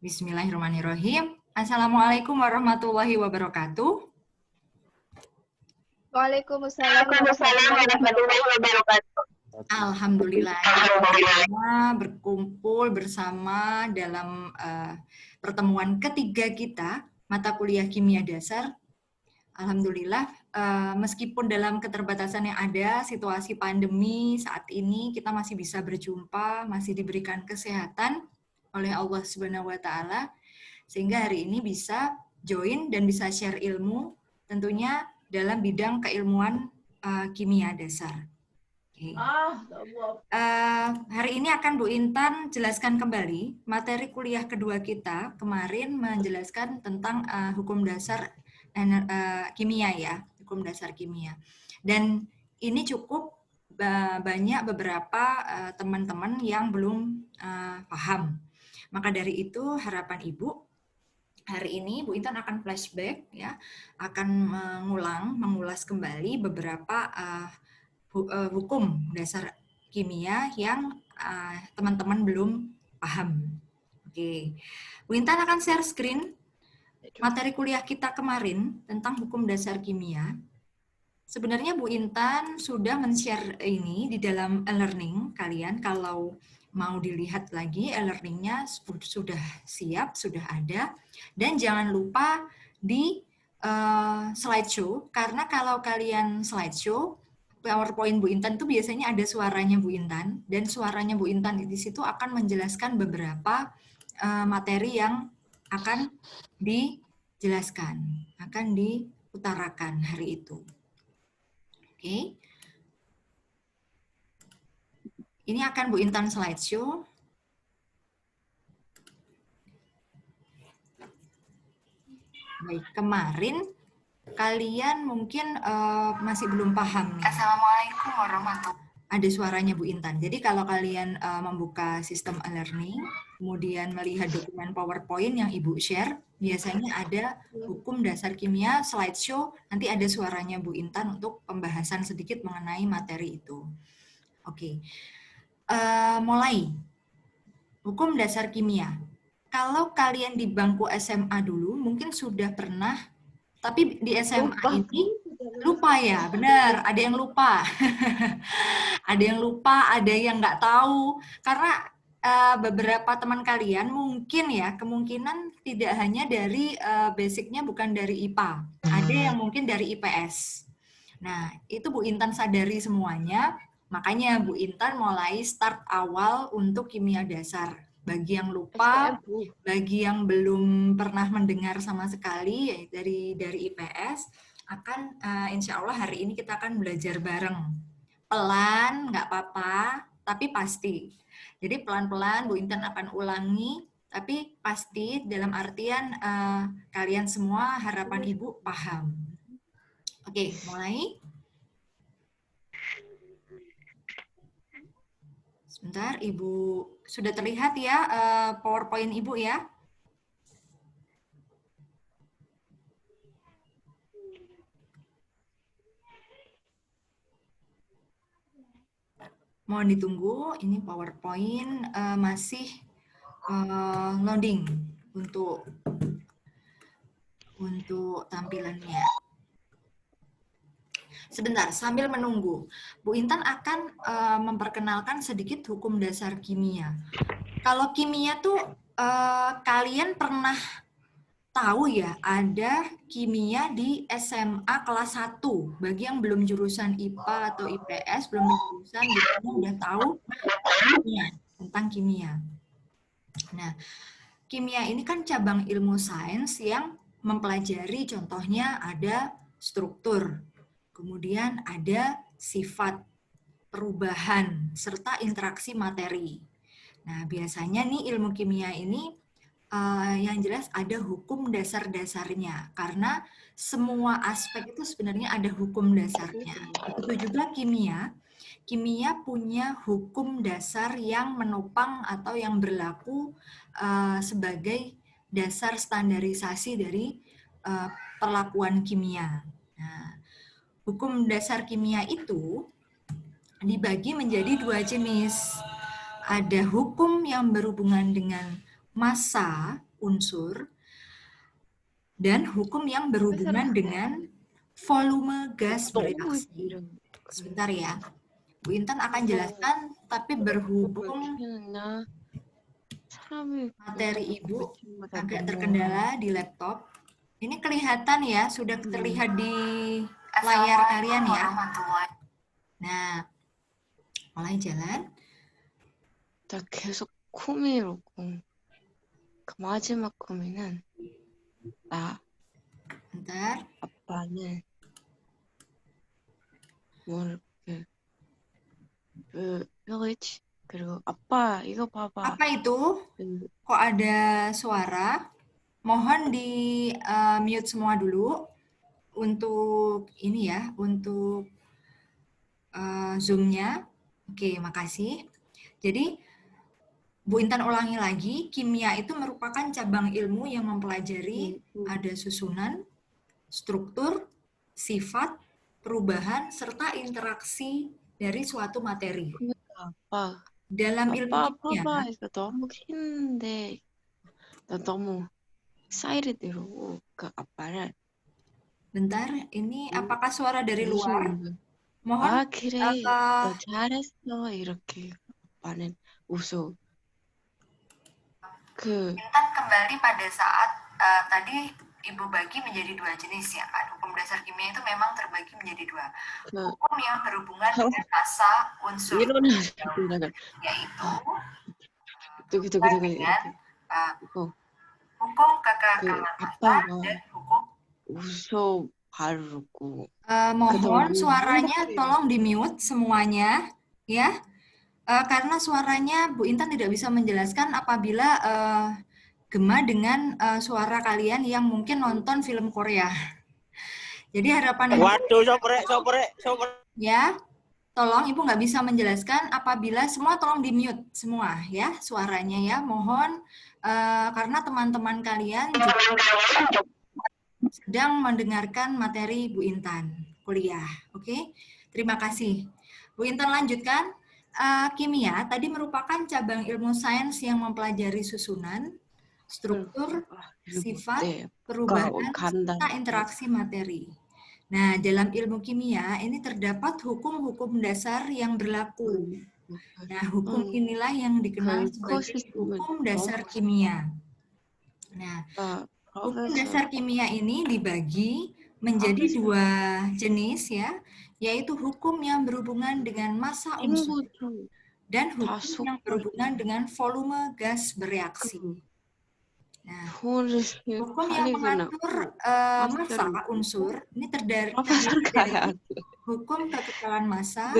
Bismillahirrahmanirrahim. Assalamualaikum warahmatullahi wabarakatuh. Waalaikumsalam warahmatullahi wabarakatuh. Alhamdulillah, kita berkumpul bersama dalam pertemuan ketiga kita, mata kuliah kimia dasar. Alhamdulillah, meskipun dalam keterbatasan yang ada, situasi pandemi saat ini kita masih bisa berjumpa, masih diberikan kesehatan oleh Allah Subhanahu wa Ta'ala, sehingga hari ini bisa join dan bisa share ilmu, tentunya dalam bidang keilmuan kimia dasar. Okay. Hari ini akan Bu Intan jelaskan kembali materi kuliah kedua kita. Kemarin menjelaskan tentang hukum dasar kimia ya, hukum dasar kimia. Dan ini cukup banyak beberapa teman-teman yang belum paham. Maka dari itu harapan Ibu, hari ini Bu Intan akan flashback ya, akan mengulas kembali beberapa hukum dasar kimia yang teman-teman belum paham. Oke, Bu Intan akan share screen materi kuliah kita kemarin tentang hukum dasar kimia. Sebenarnya Bu Intan sudah men-share ini di dalam e-learning kalian. Kalau mau dilihat lagi, e-learningnya sudah siap, sudah ada. Dan jangan lupa di slideshow, karena kalau kalian slideshow, PowerPoint Bu Intan itu biasanya ada suaranya Bu Intan, dan suaranya Bu Intan di situ akan menjelaskan beberapa materi yang akan dijelaskan, akan diutarakan hari itu. Oke. Ini akan Bu Intan slideshow. Baik, kemarin kalian mungkin masih belum paham nih. Assalamualaikum warahmatullahi wabarakatuh. Ada suaranya Bu Intan. Jadi kalau kalian membuka sistem e-learning, kemudian melihat dokumen PowerPoint yang Ibu share, biasanya ada hukum dasar kimia, slideshow, nanti ada suaranya Bu Intan untuk pembahasan sedikit mengenai materi itu. Oke. Mulai. Hukum dasar kimia. Kalau kalian di bangku SMA dulu, mungkin sudah pernah, tapi di SMA ini lupa ya, benar, ada yang lupa. Ada yang lupa, ada yang nggak tahu. Karena beberapa teman kalian mungkin ya, kemungkinan tidak hanya dari basicnya bukan dari IPA. Ada yang mungkin dari IPS. Nah, itu Bu Intan sadari semuanya. Makanya Bu Intan mulai start awal untuk kimia dasar. Bagi yang lupa, bagi yang belum pernah mendengar sama sekali dari IPS, akan insya Allah hari ini kita akan belajar bareng. Pelan, nggak apa-apa, tapi pasti. Jadi pelan-pelan Bu Intan akan ulangi, tapi pasti dalam artian kalian semua harapan Ibu paham. Oke, mulai. Sebentar, Ibu. Sudah terlihat ya PowerPoint Ibu ya? Mohon ditunggu, ini PowerPoint masih loading untuk tampilannya. Sebentar, sambil menunggu, Bu Intan akan memperkenalkan sedikit hukum dasar kimia. Kalau kimia tuh kalian pernah tahu ya, ada kimia di SMA kelas 1. Bagi yang belum jurusan IPA atau IPS, belum jurusan, udah tahu tentang kimia. Nah, kimia ini kan cabang ilmu sains yang mempelajari, contohnya ada struktur, kemudian ada sifat, perubahan, serta interaksi materi. Nah, biasanya nih ilmu kimia ini yang jelas ada hukum dasar-dasarnya, karena semua aspek itu sebenarnya ada hukum dasarnya. Begitu juga kimia. Kimia punya hukum dasar yang menopang atau yang berlaku sebagai dasar standarisasi dari perlakuan kimia. Nah, hukum dasar kimia itu dibagi menjadi 2 jenis. Ada hukum yang berhubungan dengan massa unsur, dan hukum yang berhubungan dengan volume gas bereaksi. Sebentar ya, Bu Intan akan jelaskan, tapi berhubung materi Ibu agak terkendala di laptop. Ini kelihatan ya, sudah terlihat di layar kalian ya. Nah, mulai jalan. 나 계속 코미로고 그 마지막 코미는 나 Bentar. 아빠는 뭘 그 village 그리고 아빠 이거 봐봐. Apa itu? Kok ada suara? Mohon di mute semua dulu untuk ini ya, untuk Zoom-nya. Oke, makasih. Jadi Bu Intan ulangi lagi, kimia itu merupakan cabang ilmu yang mempelajari ada susunan, struktur, sifat, perubahan, serta interaksi dari suatu materi. 아빠 Dalam ilmu kimia, 봐봐 이거 너무 힘든데 나 너무 excited-로 그 아빠를 bentar, ini apakah suara dari luar? Mohon 아 그래 너 잘했어 이렇게 아빠는 웃어. Intan kembali pada saat tadi Ibu bagi menjadi dua jenis ya kan. Hukum dasar kimia itu memang terbagi menjadi dua. Hukum yang berhubungan dengan massa unsur, yaitu dengan hukum kekekalan massa dan hukum. Mohon suaranya tolong di mute semuanya ya. Karena suaranya Bu Intan tidak bisa menjelaskan apabila gema dengan suara kalian yang mungkin nonton film Korea. Jadi harapan Ibu, waduh, soprek. Ya, tolong Ibu nggak bisa menjelaskan apabila semua tolong di mute semua ya suaranya ya. Mohon karena teman-teman kalian juga sedang mendengarkan materi Bu Intan kuliah. Oke, terima kasih. Bu Intan lanjutkan. Kimia tadi merupakan cabang ilmu sains yang mempelajari susunan, struktur, sifat, perubahan, serta interaksi materi. Nah, dalam ilmu kimia ini terdapat hukum-hukum dasar yang berlaku. Nah, hukum inilah yang dikenal sebagai hukum dasar kimia. Nah, hukum dasar kimia ini dibagi menjadi dua jenis ya, yaitu hukum yang berhubungan dengan massa unsur dan hukum yang berhubungan dengan volume gas bereaksi. Nah, hukum yang mengatur massa unsur ini terdiri dari hukum kekekalan massa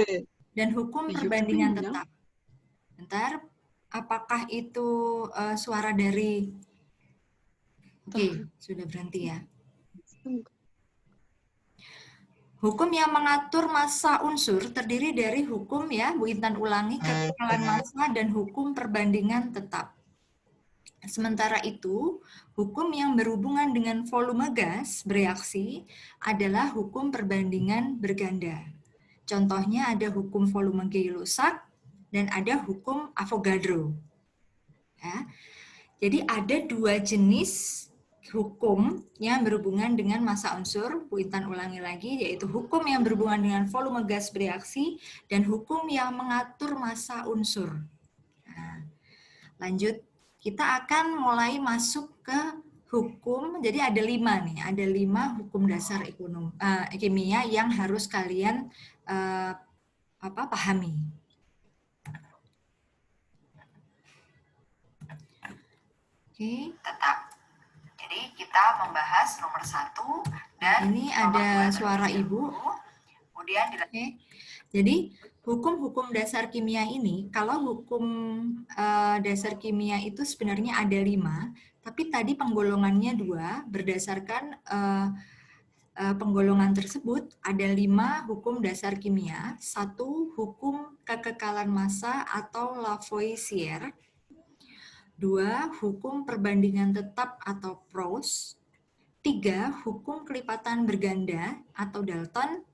dan hukum perbandingan tetap. Bentar, apakah itu suara dari? Oke, sudah berhenti ya. Hukum yang mengatur massa unsur terdiri dari hukum ya, Bu Intan ulangi, kekekalan massa dan hukum perbandingan tetap. Sementara itu, hukum yang berhubungan dengan volume gas bereaksi adalah hukum perbandingan berganda. Contohnya ada hukum volume Gay-Lussac dan ada hukum Avogadro. Ya. Jadi ada dua jenis hukum yang berhubungan dengan massa unsur, Bu Intan ulangi lagi, yaitu hukum yang berhubungan dengan volume gas bereaksi dan hukum yang mengatur massa unsur. Nah, lanjut, kita akan mulai masuk ke hukum. Jadi ada 5 nih, ada 5 hukum dasar kimia yang harus kalian pahami. Oke. Tetap. Jadi kita membahas nomor 1 dan ini ada suara Ibu. Kemudian jadi hukum-hukum dasar kimia ini, kalau hukum dasar kimia itu sebenarnya ada 5, tapi tadi penggolongannya 2 berdasarkan penggolongan tersebut ada 5 hukum dasar kimia. 1 hukum kekekalan massa atau Lavoisier. 2. Hukum perbandingan tetap atau Proust. 3. Hukum kelipatan berganda atau Dalton.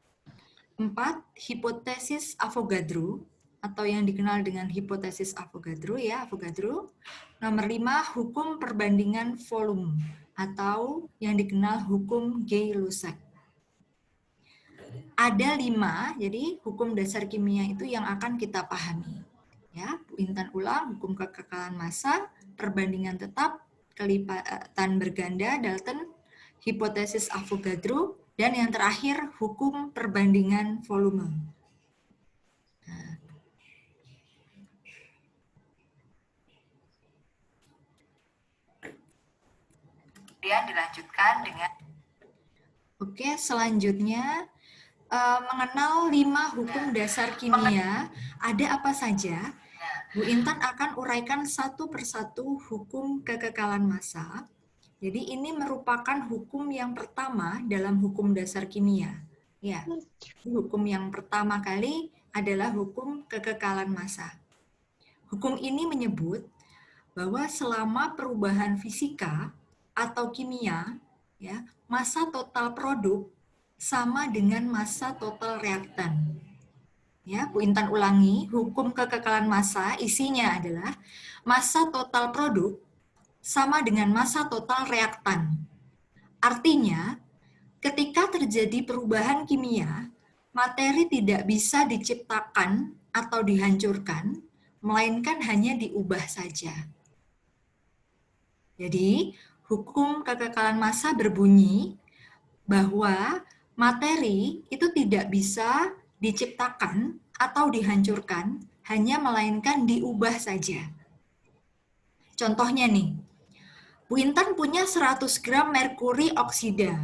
4. Hipotesis Avogadro. atau yang dikenal dengan hipotesis Avogadro ya, Avogadro. Nomor 5, hukum perbandingan volume atau yang dikenal hukum Gay-Lussac. Ada 5, jadi hukum dasar kimia itu yang akan kita pahami. Ya, Bu Intan ulang, hukum kekekalan massa, perbandingan tetap, kelipatan berganda, Dalton, hipotesis Avogadro, dan yang terakhir hukum perbandingan volume. Kemudian dilanjutkan dengan oke, selanjutnya mengenal 5 hukum dasar kimia. Ada apa saja? Bu Intan akan uraikan satu persatu hukum kekekalan massa. Jadi ini merupakan hukum yang pertama dalam hukum dasar kimia. Ya, hukum yang pertama kali adalah hukum kekekalan massa. Hukum ini menyebut bahwa selama perubahan fisika atau kimia, ya, massa total produk sama dengan massa total reaktan. Ya, Bu Intan ulangi, hukum kekekalan massa isinya adalah massa total produk sama dengan massa total reaktan. Artinya, ketika terjadi perubahan kimia, materi tidak bisa diciptakan atau dihancurkan, melainkan hanya diubah saja. Jadi, hukum kekekalan massa berbunyi bahwa materi itu tidak bisa diciptakan atau dihancurkan, hanya melainkan diubah saja. Contohnya nih, Bu Intan punya 100 gram merkuri oksida.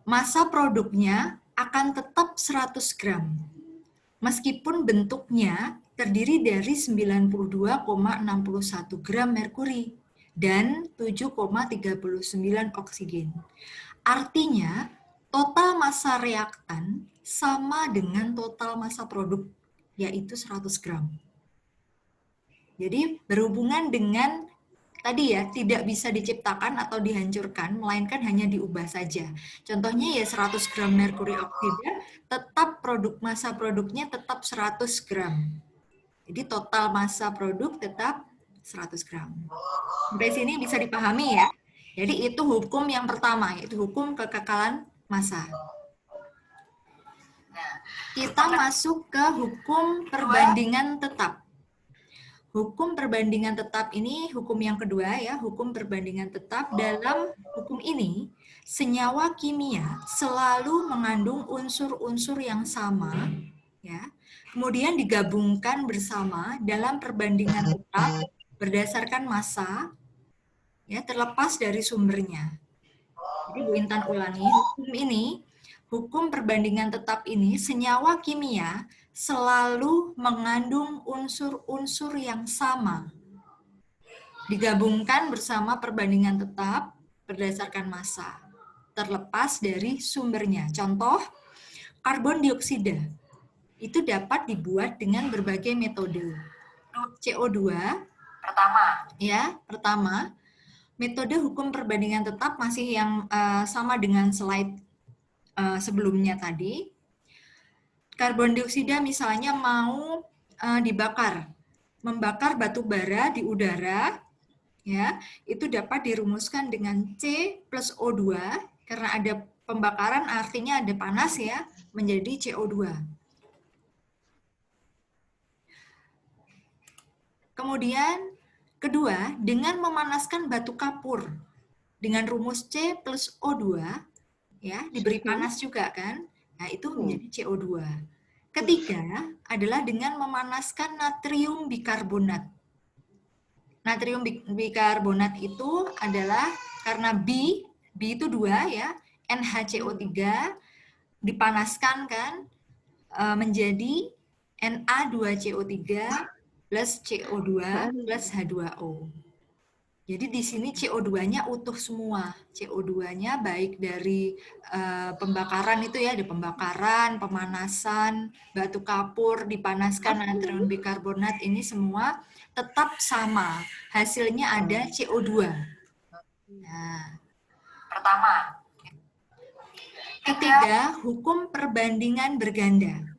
Massa produknya akan tetap 100 gram, meskipun bentuknya terdiri dari 92,61 gram merkuri dan 7,39 oksigen. Artinya, total massa reaktan sama dengan total massa produk, yaitu 100 gram. Jadi, berhubungan dengan tadi ya, tidak bisa diciptakan atau dihancurkan, melainkan hanya diubah saja. Contohnya ya 100 gram merkuri oksida, tetap massa produknya tetap 100 gram. Jadi total massa produk tetap 100 gram. Sampai sini bisa dipahami ya. Jadi itu hukum yang pertama, yaitu hukum kekekalan massa. Nah, kita masuk ke hukum perbandingan tetap. Hukum perbandingan tetap ini hukum yang kedua ya, hukum perbandingan tetap. Dalam hukum ini, senyawa kimia selalu mengandung unsur-unsur yang sama, ya. Kemudian digabungkan bersama dalam perbandingan tetap berdasarkan massa, ya, terlepas dari sumbernya. Jadi Bu Intan ulangi, hukum perbandingan tetap ini, senyawa kimia selalu mengandung unsur-unsur yang sama. Digabungkan bersama perbandingan tetap berdasarkan massa, terlepas dari sumbernya. Contoh, karbon dioksida itu dapat dibuat dengan berbagai metode. CO2 pertama, metode hukum perbandingan tetap masih yang sama dengan slide sebelumnya tadi. Karbon dioksida misalnya mau dibakar, membakar batu bara di udara, ya, itu dapat dirumuskan dengan C plus O2, karena ada pembakaran artinya ada panas ya, menjadi CO2. Kemudian kedua, dengan memanaskan batu kapur dengan rumus C plus O2, ya, diberi panas juga kan, nah itu menjadi CO2. Ketiga adalah dengan memanaskan natrium bikarbonat. Natrium bikarbonat itu adalah karena B itu 2 ya, NaCO3 dipanaskan kan menjadi Na2CO3 plus CO2 plus H2O. Jadi di sini CO2-nya utuh semua. CO2-nya baik dari pembakaran itu ya, ada pembakaran, pemanasan, batu kapur, dipanaskan natrium bikarbonat, ini semua tetap sama. Hasilnya ada CO2. Nah, pertama. Ketiga, hukum perbandingan berganda.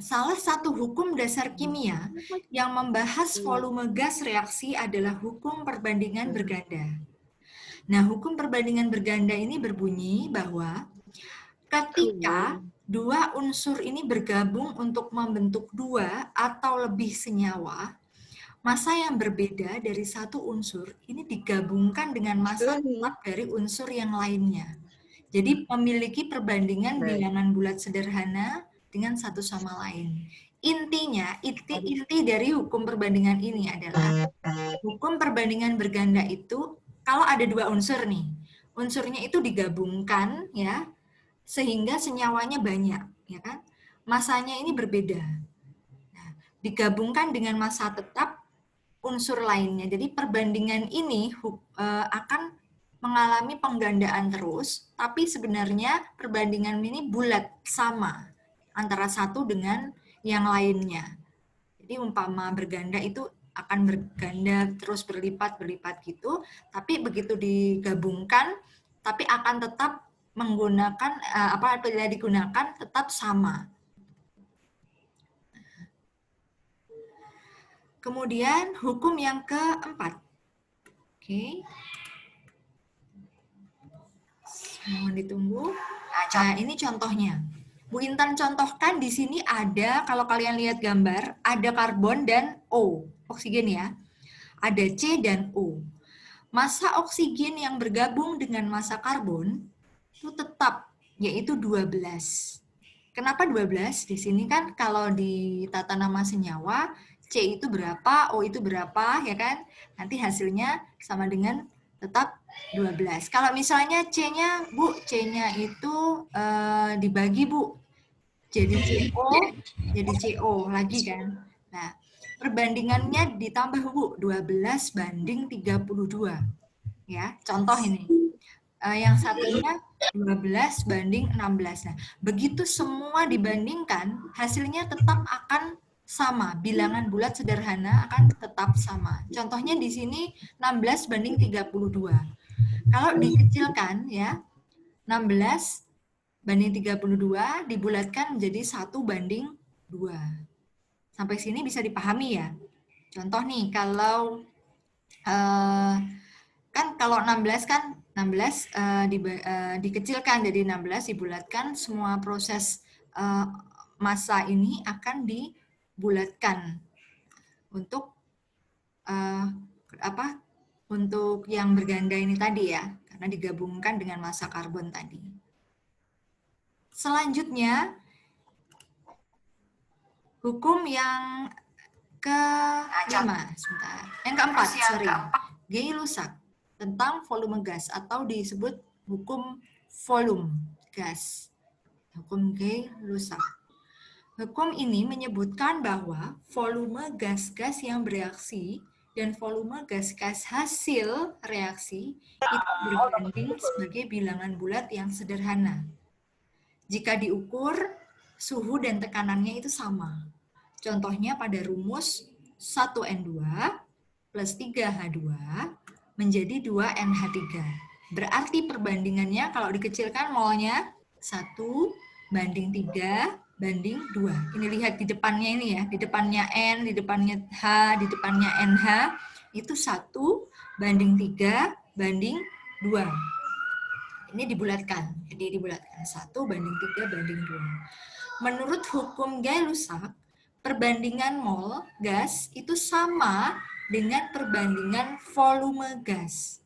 salah satu hukum dasar kimia yang membahas volume gas reaksi adalah hukum perbandingan berganda. Nah, hukum perbandingan berganda ini berbunyi bahwa ketika dua unsur ini bergabung untuk membentuk dua atau lebih senyawa, massa yang berbeda dari satu unsur ini digabungkan dengan massa tetap dari unsur yang lainnya. Jadi memiliki perbandingan bilangan bulat sederhana dengan satu sama lain. Intinya, inti dari hukum perbandingan ini adalah hukum perbandingan berganda itu kalau ada dua unsur nih, unsurnya itu digabungkan ya, sehingga senyawanya banyak, ya kan? Massanya ini berbeda. Nah, digabungkan dengan massa tetap unsur lainnya. Jadi perbandingan ini akan mengalami penggandaan terus, tapi sebenarnya perbandingan ini bulat, sama antara satu dengan yang lainnya. Jadi umpama berganda itu akan berganda terus berlipat gitu, tapi begitu digabungkan, tapi akan tetap menggunakan apabila digunakan tetap sama. Kemudian hukum yang keempat. Oke. Mohon ditunggu. Nah, ini contohnya. Bu Intan contohkan di sini ada, kalau kalian lihat gambar, ada karbon dan O, oksigen ya. Ada C dan O. Massa oksigen yang bergabung dengan massa karbon itu tetap, yaitu 12. Kenapa 12? Di sini kan kalau di tata nama senyawa, C itu berapa, O itu berapa, ya kan? Nanti hasilnya sama dengan tetap 12. Kalau misalnya C-nya, Bu, C-nya itu dibagi, Bu. Jadi CO, jadi CO lagi kan. Nah, perbandingannya ditambah, Bu, 12 banding 32. Ya, contoh ini. Yang satunya 12 banding 16. Nah, begitu semua dibandingkan, hasilnya tetap akan sama. Bilangan bulat sederhana akan tetap sama. Contohnya di sini 16 banding 32. Kalau dikecilkan ya, 16 banding 32 dibulatkan menjadi 1 banding 2. Sampai sini bisa dipahami ya. Contoh nih, kalau kan kalau 16 kan 16 dikecilkan jadi 16 dibulatkan, semua proses massa ini akan dibulatkan untuk untuk yang berganda ini tadi ya, karena digabungkan dengan massa karbon tadi. Selanjutnya hukum yang kelima, sebentar. Yang keempat, sorry. Gay-Lussac tentang volume gas atau disebut hukum volume gas. Hukum Gay-Lussac. Hukum ini menyebutkan bahwa volume gas-gas yang bereaksi dan volume gas-gas hasil reaksi itu berbanding sebagai bilangan bulat yang sederhana. Jika diukur, suhu dan tekanannya itu sama. Contohnya pada rumus 1N2 plus 3H2 menjadi 2NH3. Berarti perbandingannya kalau dikecilkan molnya 1 banding 3 banding 2. Ini lihat di depannya ini ya, di depannya N, di depannya H, di depannya NH, itu 1 banding 3 banding 2. Ini dibulatkan, jadi dibulatkan 1 banding 3 banding 2. Menurut hukum Gay-Lussac, perbandingan mol gas itu sama dengan perbandingan volume gas.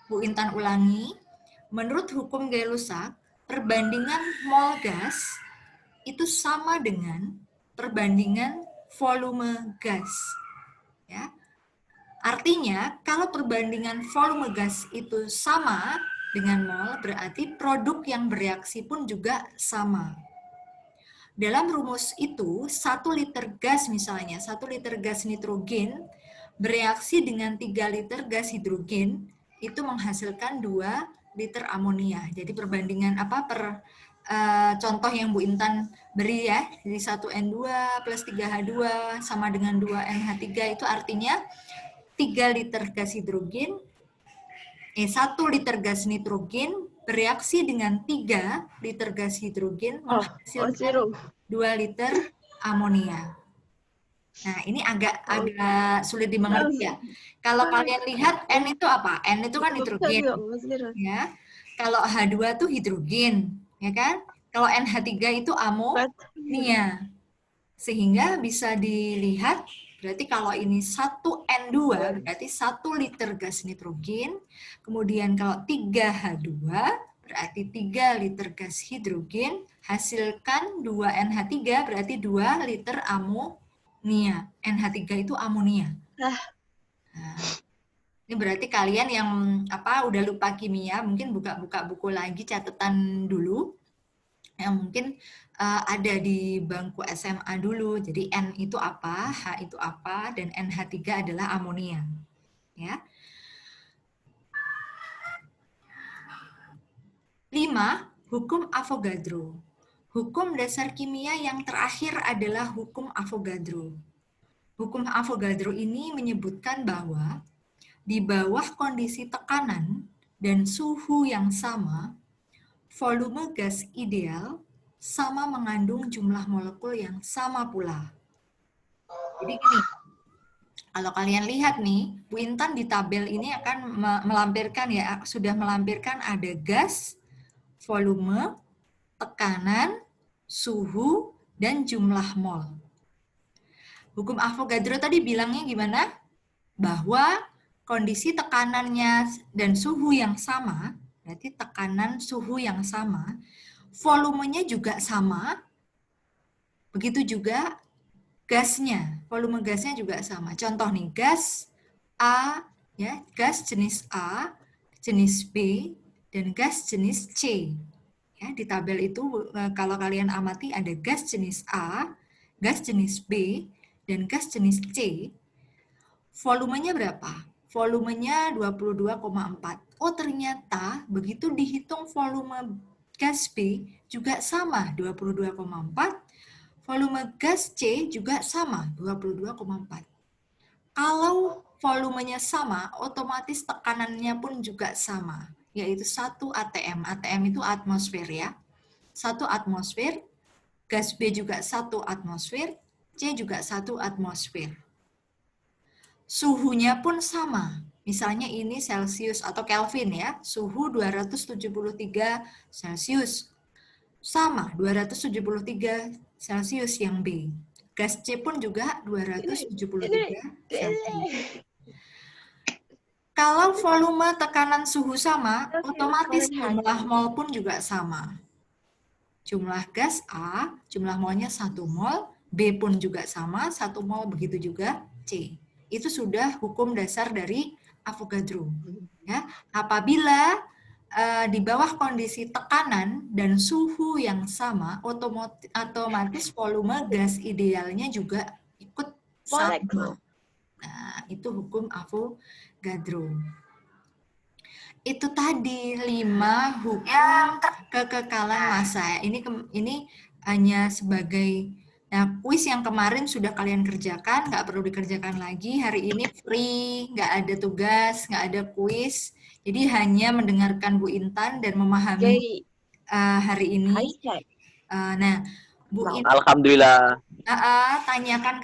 Bu Intan ulangi, menurut hukum Gay-Lussac, perbandingan mol gas itu sama dengan perbandingan volume gas. Ya. Artinya, kalau perbandingan volume gas itu sama dengan mol, berarti produk yang bereaksi pun juga sama. Dalam rumus itu, 1 liter gas misalnya, 1 liter gas nitrogen bereaksi dengan 3 liter gas hidrogen, itu menghasilkan 2 liter amonia. Jadi perbandingan contoh yang Bu Intan beri ya, jadi 1N2 plus 3H2 sama dengan 2NH3, itu artinya 3 liter gas hidrogen, 1 liter gas nitrogen bereaksi dengan 3 liter gas hidrogen menghasilkan 2 liter amonia. Nah, ini agak sulit dimengerti ya. Kalau kalian lihat N itu apa? N itu kan nitrogen, ya. Kalau H2 itu hidrogen, ya kan? Kalau NH3 itu amonia. Sehingga bisa dilihat, berarti kalau ini 1N2, berarti 1 liter gas nitrogen. Kemudian kalau 3H2, berarti 3 liter gas hidrogen. Hasilkan 2NH3, berarti 2 liter amonia. NH3 itu amonia. Nah, ini berarti kalian yang udah lupa kimia, mungkin buka-buka buku lagi, catatan dulu. Yang mungkin ada di bangku SMA dulu. Jadi N itu apa, H itu apa, dan NH3 adalah amonia. Ya. 5. Hukum Avogadro. Hukum dasar kimia yang terakhir adalah hukum Avogadro. Hukum Avogadro ini menyebutkan bahwa di bawah kondisi tekanan dan suhu yang sama, volume gas ideal sama mengandung jumlah molekul yang sama pula. Jadi gini, kalau kalian lihat nih, Bu Intan di tabel ini akan melampirkan ya, sudah melampirkan ada gas, volume, tekanan, suhu, dan jumlah mol. Hukum Avogadro tadi bilangnya gimana? Bahwa kondisi tekanannya dan suhu yang sama, berarti tekanan suhu yang sama, volumenya juga sama, begitu juga gasnya, volume gasnya juga sama. Contoh nih, gas A, ya, gas jenis A, jenis B, dan gas jenis C. Ya, di tabel itu kalau kalian amati ada gas jenis A, gas jenis B, dan gas jenis C. Volumenya berapa? Volumenya 22,4. Oh, ternyata begitu dihitung volume gas B juga sama 22,4. Volume gas C juga sama 22,4. Kalau volumenya sama, otomatis tekanannya pun juga sama, yaitu 1 atm. Atm itu atmosfer ya. 1 atmosfer, gas B juga 1 atmosfer, C juga 1 atmosfer. Suhunya pun sama. Misalnya ini Celsius atau Kelvin ya, suhu 273 Celsius. Sama, 273 Celsius yang B. Gas C pun juga 273 Celsius. Kalau volume, tekanan, suhu sama, otomatis jumlah mol pun juga sama. Jumlah gas A, jumlah molnya 1 mol, B pun juga sama, 1 mol, begitu juga C. Itu sudah hukum dasar dari Avogadro. Ya, apabila di bawah kondisi tekanan dan suhu yang sama, otomatis volume gas idealnya juga ikut sama. Nah, itu hukum Avogadro. Itu tadi 5 hukum kekekalan massa. Ini hanya sebagai kuis yang kemarin sudah kalian kerjakan, nggak perlu dikerjakan lagi. Hari ini free, nggak ada tugas, nggak ada kuis. Jadi hanya mendengarkan Bu Intan dan memahami hari ini. Nah, Bu Intan, Alhamdulillah. tanyakan